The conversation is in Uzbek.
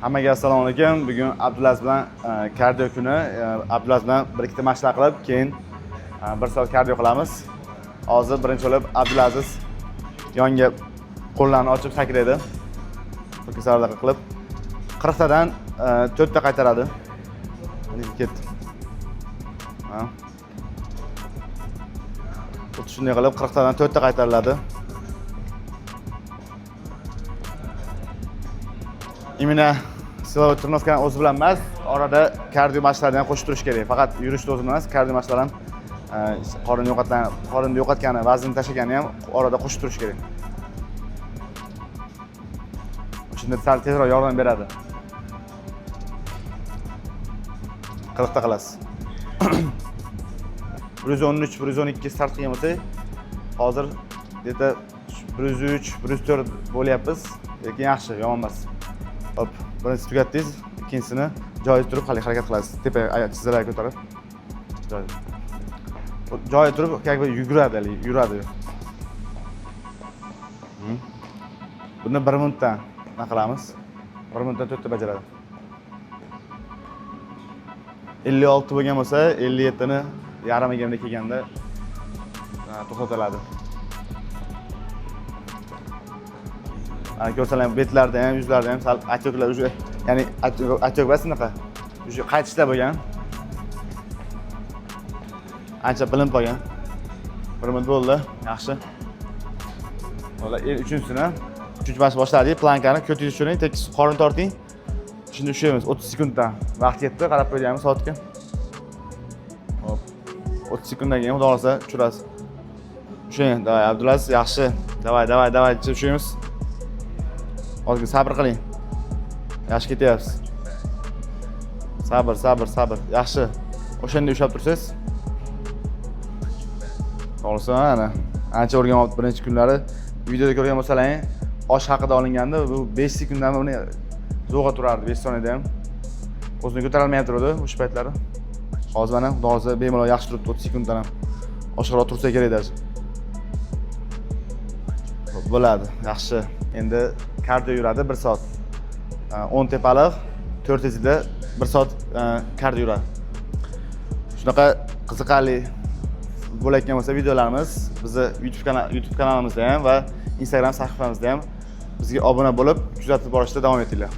Hammaga assalomu alaykum. Bugun Abdulaziz bilan kardio kuni. Abdulaziz bilan bir ikkita mashqlar qilib, keyin 1 soat kardio qilamiz. Hozir birinchi bo'lib Abdulaziz yonga qo'llarni ochib sakraydi. To'kisarlar qilib 40 tadan 4 ta qaytaradi. Ketdi. Xuddi shunday qilib 40 tadan 4 ta qaytariladi. Imina silovay turnovkani o'zi bilan emas, orada kardio mashqlarni ham qo'shib turish kerak. Faqat yurishni o'zi emas, kardio mashqlar ham qorinni yo'qotgani, vazn tashlagani ham orada qo'shib turish kerak. Shunda sal tezroq yordam beradi. 40 ta qilasiz. 113, 112 start qilgan bo'lsak, hozir deta 103, 104 bo'lyapmiz. Lekin yaxshi, yomon emas. Hop, birinchi tugatdingiz, ikkinchisini joyida turib harakat qilasiz. Tepa oyoq tizzalarga ko'tarib. Joyida turib, как бы yuradi. Buni 1 minutdan qilamiz. 1 minutdan 4 ta bajaradi. 56 bo'lgan bo'lsa, 57 ni yarimiga kelganda to'xtatiladi. Ko'rsalar betlarda ham, yuzlarda ham sal atyoqlar уже, ya'ni atyoq emas unaqa. Уже qaytishlar bo'lgan. Ancha bilinib qolgan. 1 minut bo'ldi, yaxshi. Hozir 3-sini, 3-mashq boshladik. Plankani ko'tingiz tushiring, tekis qorin torting. Shunda ushlaymiz 30 sekunddan. Vaqt ketdi, qarab qo'yganmiz soatga. Hop. 30 sekunddan keyin xudo xolasa tushirasiz. Ushlang, davay Abdulaziz, yaxshi. Davay, tushaymiz. Hozir sabr qiling. Yaxshi ketyapsiz. Sabr. Yaxshi. O'shanda ushlab tursangiz. To'g'risi, ana ancha o'rganyapti birinchi kunlari. Videoda ko'rgan bo'lsalaring, osh haqida olinganda bu 5 sekunddan uni zo'g'a turardi, 5 soniyada ham. O'zini ko'tara olmay turdi o'sha paytlari. Hozir mana xudo xolasa bemalol yaxshi turibdi, 30 sekunddan ham. Oshiqroq tursa kerak даже. Bo'ladi, yaxshi. Endi kardio yuradi 1 soat. 10 tepaliq, 4 tezlikda 1 soat kardio yuradi. Shunaqa qiziqarli bo'layotgan bo'lsa videolarimiz bizni YouTube kanalimizda ham va Instagram sahifamizda ham bizga obuna bo'lib, kuzatib borishda davom etinglar.